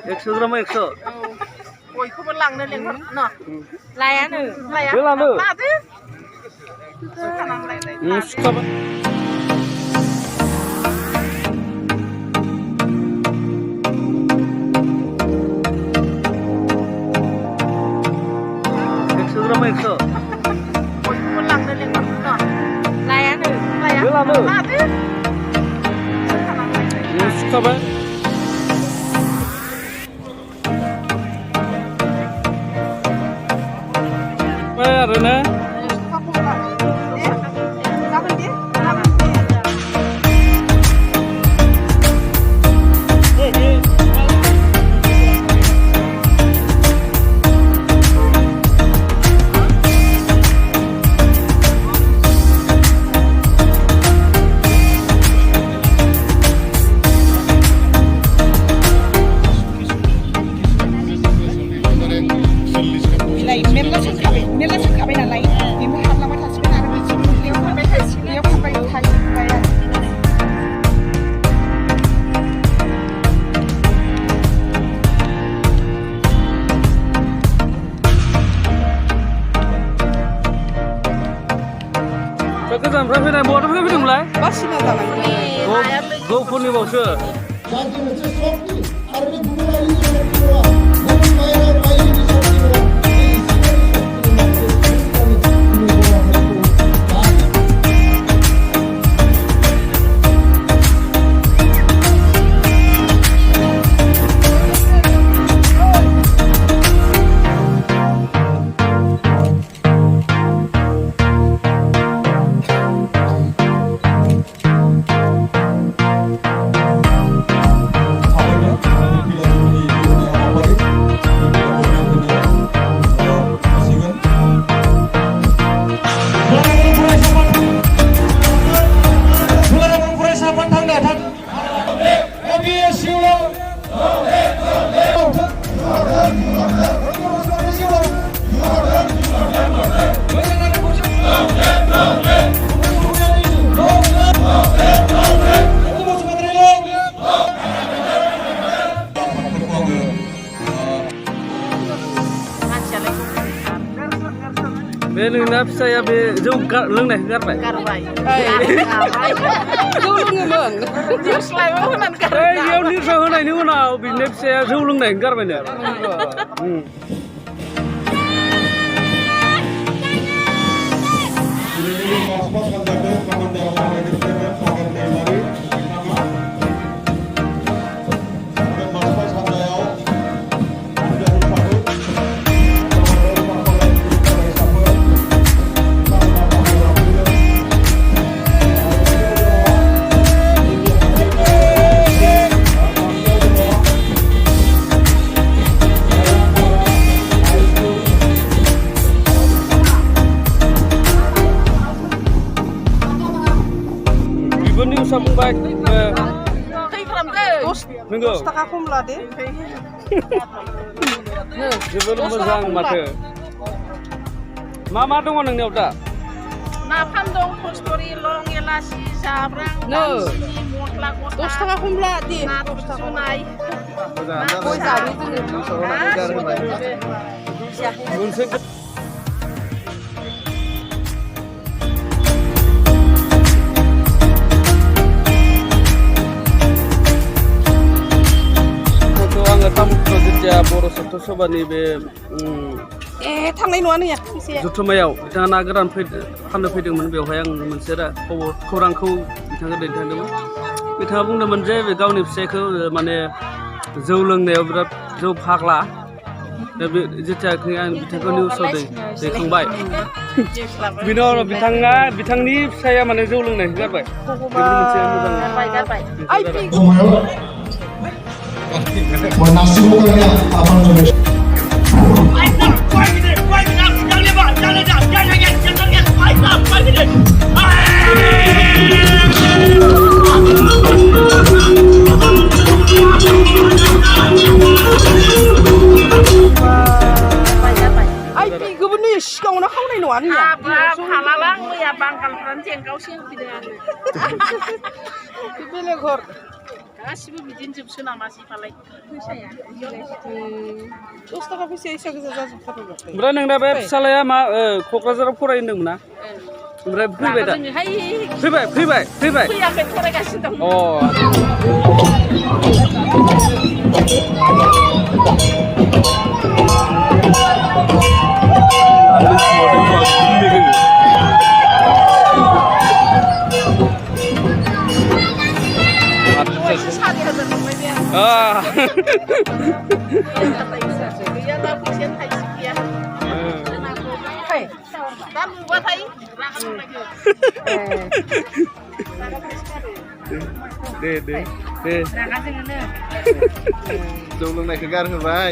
100 ग्राम 100 बयखौबो लांनो लेंहर न' लायानो लादो लादो सुखाबाय बयखौबो लांनो लेंहर न' लायानो लादो लादो सुखाबाय आरो ना मेरला सोंखाबाय नालाय बेबो हाबलांबाय थासिगोन आरो बेयाव फानबाय थासिगोन बेयाव फानबाय थासिगोन गोजाननिफ्राय फैनाय बहानिफ्राय फैदोंमोनलाय बासिना जानांगौ गौफुरनिबावसो बे नोंना फिसाया बे जौ लोंनायखौ गारबाय जौ लोङोमोन निउस्लाइमाव होनानै बेयाव निउसाव होनायनि उनाव बिदिनो फिसाया जौ लोंनायखौ गारबायनो निउसा बुंबाय नंगौ 10 थाखा खम लादो जोबोद मोजां माथो मा दङ नोंनियाव दा नाफाम दं कस्तुरि लं एलासि जाब्रां दालचिनि मस्ला 10 थाखा खम लादो ना 10 थाखा नाय गय जानो मोनसे जेथिया बर' साहित्य सभानि बे थांनाय नङा नै जथुम्मायाव बिथाङा ना गोरान फाननो फैदोंमोन बेवहाय आं मोनसे खौरांखौ बिथाङा दैथायदोंमोन बिथाङा बुंदोंमोन जे गावनि फिसायखौ माने जौ लोंनायाव बिराद जौ फाग्ला जेथिया आं बिथांखौ निउसाव दैखांबाय बिनि उनाव बिथांनि फिसाया माने जौ लोंनायखौ गारबाय Nasi bukannya abang juga. सिगाङावनो खावनाय नङा नोंया फालालां मैया बांगालफ्रानो जेंगावसो होफैदों आङो बेलेग हर गासिबो बिदिनो जोबसो नामा जिबालाय फैसाया 10 थाखा फैसाया एसे गोजा जाजोबथारबाय ओमफ्राय नोंना बे फिसालाया मा क'क्राझाराव फरायो होनदोंमोन ना ओमफ्राय फैबाय दा फैबाय फैयाखै फरायगासिनो दं गैयाबा फैसायानो थाइसे गैया दा नुबाथाय रागा जोंलायो दे रागा जोङोनो जौ लोंनायखौ गारहोबाय